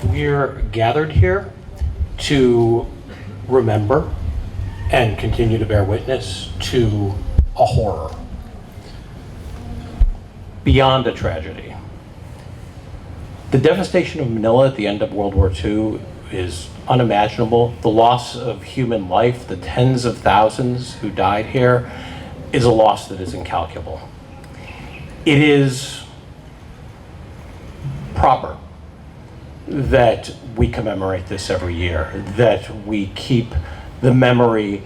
We're gathered here to remember and continue to bear witness to a horror beyond a tragedy. The devastation of Manila at the end of World War II is unimaginable. The loss of human life, the tens of thousands who died here, is a loss that is incalculable. It is proper that we commemorate this every year, that we keep the memory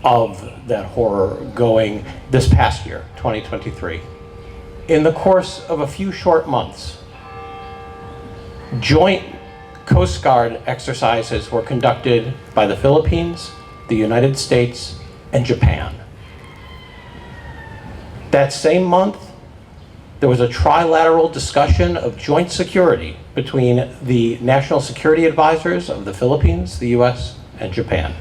of that horror going this past year, 2023. In the course of a few short months, joint Coast Guard exercises were conducted by the Philippines, the United States, and Japan. That same month, there was a trilateral discussion of joint security between the national security advisors of the Philippines, the US, and Japan.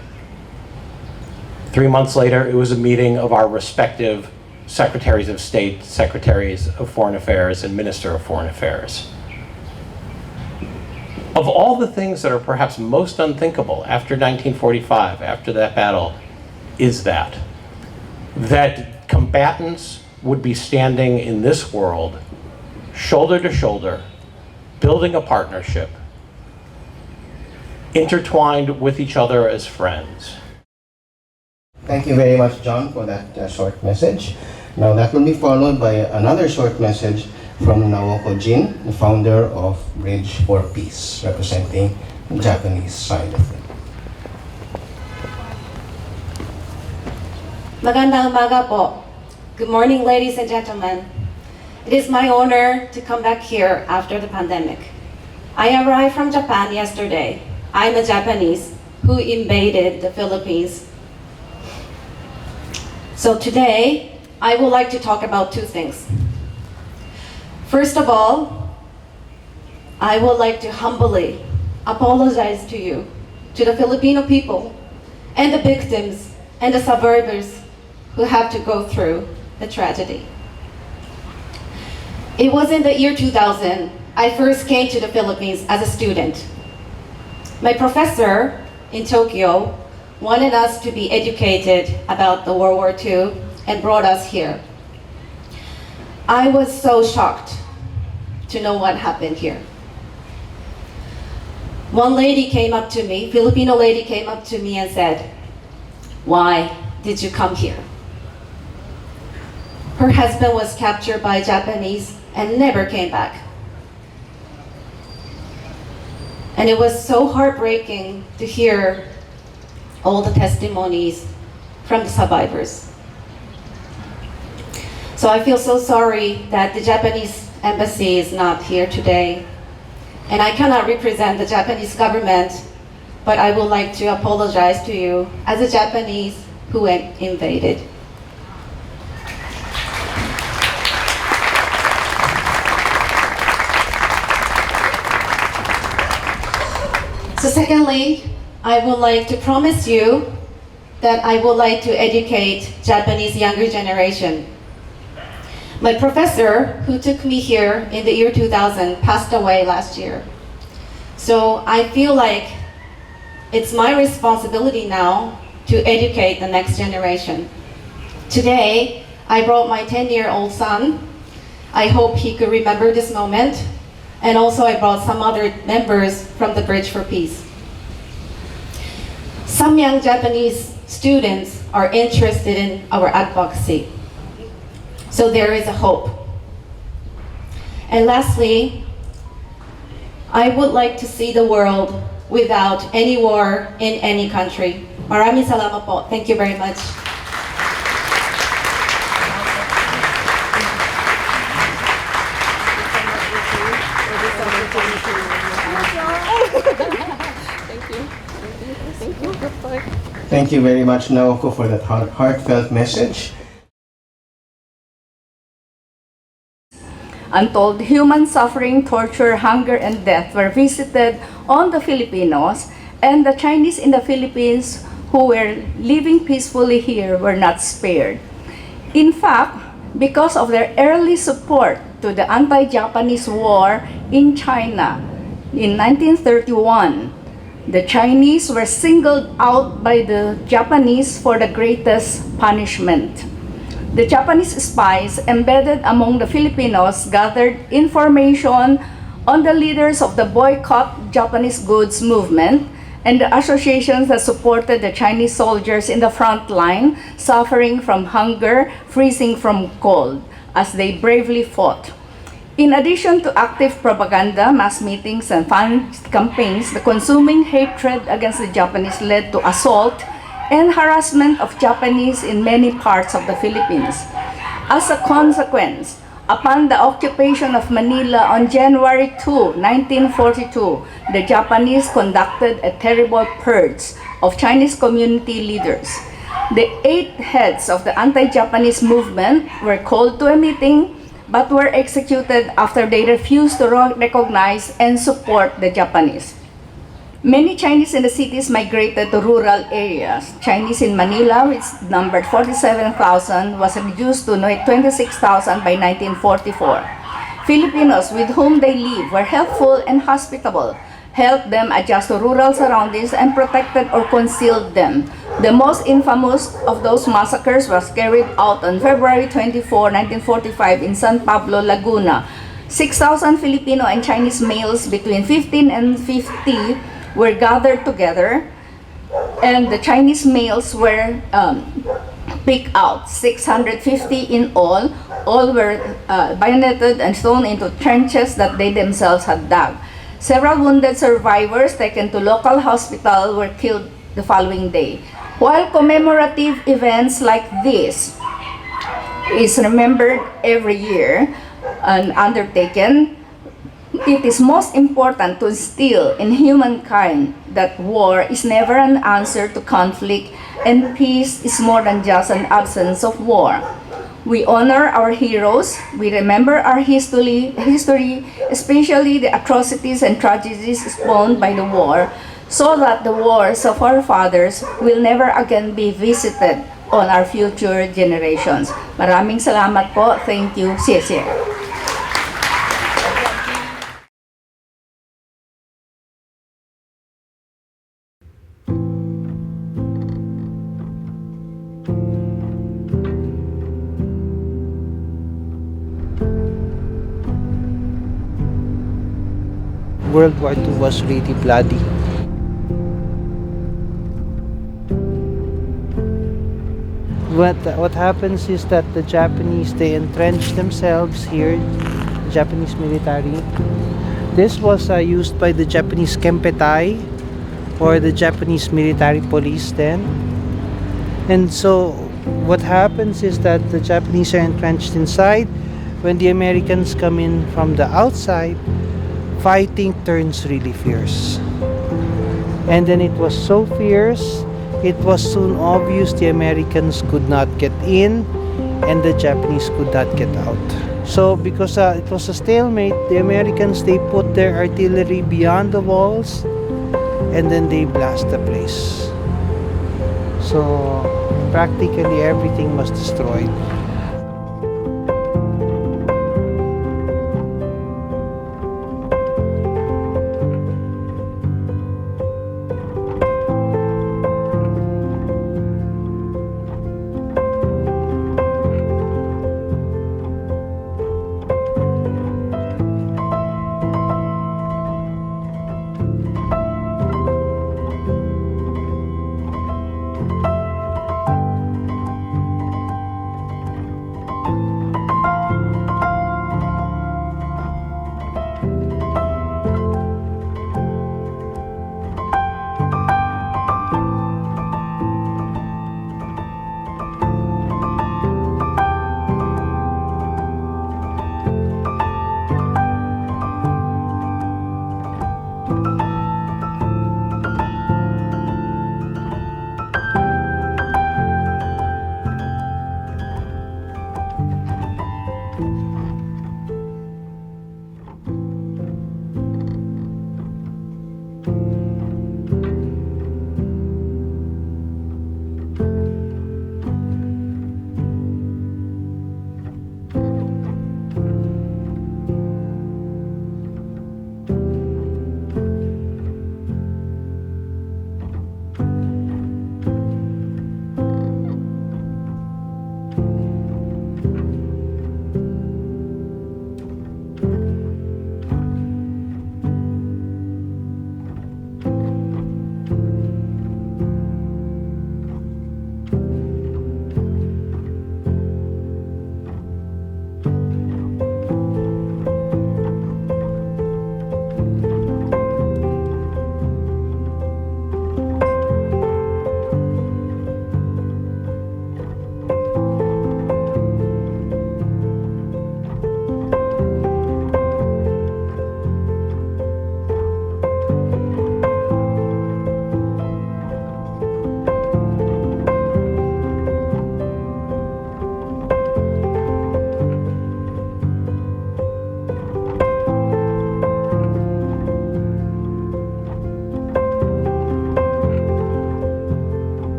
3 months later, it was a meeting of our respective Secretaries of State, Secretaries of Foreign Affairs, and Minister of Foreign Affairs. Of all the things that are perhaps most unthinkable after 1945, after that battle, is that combatants would be standing in this world, shoulder to shoulder, building a partnership, intertwined with each other as friends. Thank you very much, John, for that short message. Now that will be followed by another short message from Naoko Jin, the founder of Bridge for Peace, representing the Japanese side of it. Magandang umaga po. Good morning, ladies and gentlemen. It is my honor to come back here after the pandemic. I arrived from Japan yesterday. I'm a Japanese who invaded the Philippines. So today, I would like to talk about two things. First of all, I would like to humbly apologize to you, to the Filipino people, and the victims and the survivors who have to go through the tragedy. It was in the year 2000, I first came to the Philippines as a student. My professor in Tokyo wanted us to be educated about the World War II and brought us here. I was so shocked to know what happened here. One lady came up to me, Filipino lady came up to me and said, "Why did you come here?" Her husband was captured by Japanese and never came back. And it was so heartbreaking to hear all the testimonies from the survivors. So I feel so sorry that the Japanese embassy is not here today. And I cannot represent the Japanese government, but I would like to apologize to you as a Japanese who invaded. So secondly, I would like to promise you that I would like to educate Japanese younger generation. My professor, who took me here in the year 2000, passed away last year. So I feel like it's my responsibility now to educate the next generation. Today, I brought my 10-year-old son. I hope he could remember this moment. And also I brought some other members from the Bridge for Peace. Some young Japanese students are interested in our advocacy. So there is a hope. And lastly, I would like to see the world without any war in any country. Maraming salamat po. Thank you very much. Thank you very much, Naoko, for that heartfelt message. Untold human suffering, torture, hunger, and death were visited on the Filipinos, and the Chinese in the Philippines who were living peacefully here were not spared. In fact, because of their early support to the anti-Japanese war in China, In 1931, the Chinese were singled out by the Japanese for the greatest punishment. The Japanese spies embedded among the Filipinos gathered information on the leaders of the boycott Japanese goods movement and the associations that supported the Chinese soldiers in the front line, suffering from hunger, freezing from cold, as they bravely fought. In addition to active propaganda, mass meetings, and fan campaigns, the consuming hatred against the Japanese led to assault and harassment of Japanese in many parts of the Philippines. As a consequence, upon the occupation of Manila on January 2, 1942, the Japanese conducted a terrible purge of Chinese community leaders. The 8 heads of the anti-Japanese movement were called to a meeting but were executed after they refused to recognize and support the Japanese. Many Chinese in the cities migrated to rural areas. Chinese in Manila, which numbered 47,000, was reduced to 26,000 by 1944. Filipinos with whom they lived were helpful and hospitable, helped them adjust to rural surroundings, and protected or concealed them. The most infamous of those massacres was carried out on February 24, 1945 in San Pablo, Laguna. 6,000 Filipino and Chinese males between 15 and 50 were gathered together, and the Chinese males were picked out, 650 in all. All were bayoneted and thrown into trenches that they themselves had dug. Several wounded survivors taken to local hospital were killed the following day. While commemorative events like this is remembered every year and undertaken, it is most important to instill in humankind that war is never an answer to conflict and peace is more than just an absence of war. We honor our heroes, we remember our history, especially the atrocities and tragedies spawned by the war, so that the wars of our fathers will never again be visited on our future generations. Maraming salamat po. Thank you. 谢谢. World War II was really bloody. What happens is that the Japanese, they entrenched themselves here, the Japanese military. This was used by the Japanese Kempetai, or the Japanese military police then. And so what happens is that the Japanese are entrenched inside. When the Americans come in from the outside, fighting turns really fierce. And then it was so fierce, it was soon obvious the Americans could not get in and the Japanese could not get out. So because it was a stalemate, the Americans, they put their artillery beyond the walls and then they blast the place. So practically everything was destroyed.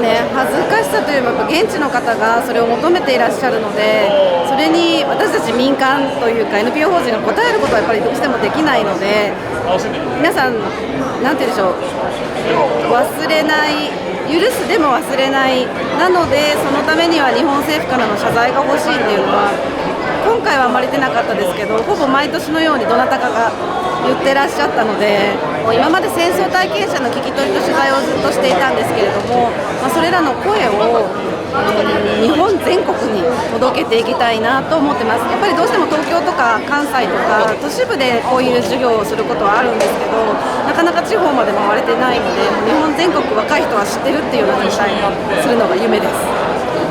ね、恥ずかしさといえばやっぱ現地の方がそれを求めていらっしゃるので、それに私たち民間というか NPO 法人が応えることはやっぱりどうしてもできないので、皆さん、なんて言うんでしょう、忘れない、許すでも忘れない、なのでそのためには日本政府からの謝罪が欲しいっていうのは今回はあまり出なかったですけど、ほぼ毎年のようにどなたかが言ってらっしゃったので、今まで戦争体験者の聞き取りと取材をずっとしていたんですけれども、それらの声を日本全国に届けていきたいなと思ってます。やっぱりどうしても東京とか関西とか都市部でこういう授業をすることはあるんですけど、なかなか地方まで回れてないので、日本全国若い人は知ってるっていうような状態にするのが夢です。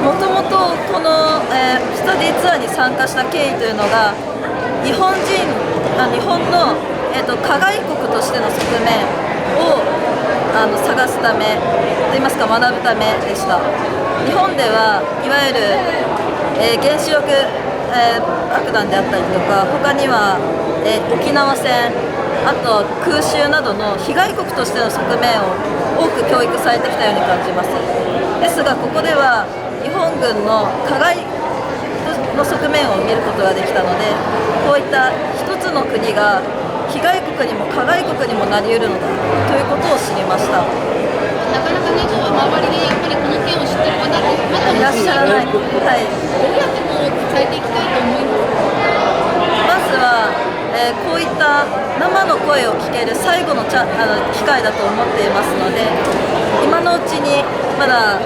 もともとこの、スタディツアーに参加した経緯というのが、日本の、加害国としての側面を探すためといいますか、学ぶためでした。日本ではいわゆる、原子力、爆弾であったりとか、他には、沖縄戦、あと空襲などの被害国としての側面を多く教育されてきたように感じます。ですがここでは日本軍の加害の側面を見ることができたので、こういった一つの国が被害国にも加害国にもなり得るのだということを知りました。なかなかね、周りでやっぱりこの件を知ってる方がまだいらっしゃらない。はい。どうやってこう伝えていきたいと思いますか？まずは、こういった生の声を聞ける最後の機会だと思っていますので、今のうちにまだ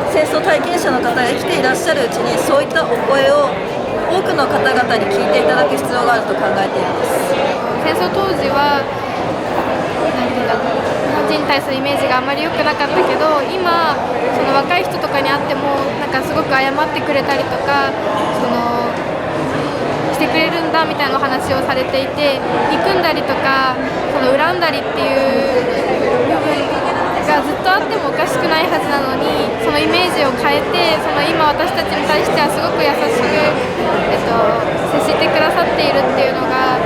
戦争体験者の方が生きていらっしゃるうちに、そういったお声を多くの方々に聞いていただく必要があると考えています。戦争当時はなんていうんだろう、日本人に対するイメージがあまり良くなかったけど、今その若い人とかに会ってもなんかすごく謝ってくれたりとか、してくれるんだみたいなお話をされていて、憎んだりとか恨んだりっていう部分がずっとあってもおかしくないはずなのに、そのイメージを変えて、今私たちに対してはすごく優しく、接してくださっているっていうのが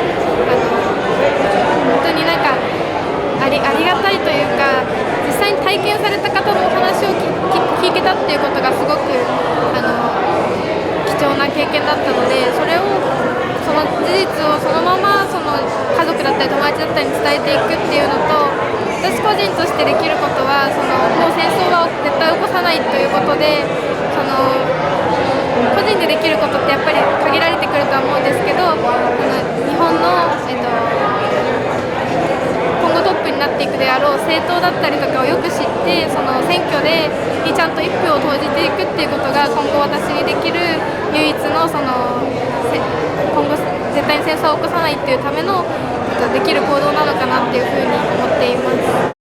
本当になんかありがたいというか、実際に体験された方のお話を聞けたっていうことがすごく貴重な経験だったので、その事実をそのまま家族だったり友達だったりに伝えていくっていうのと、私個人としてできることはもう戦争は絶対起こさないということで、個人でできることってやっぱり限られてくるとは思うんですけど、日本の、今後トップになっていくであろう政党だったりとかをよく知って、選挙にちゃんと一票を投じていくっていうことが今後私にできる唯一の今後絶対に戦争を起こさないっていうためのできる行動なのかなっていうふうに思っています。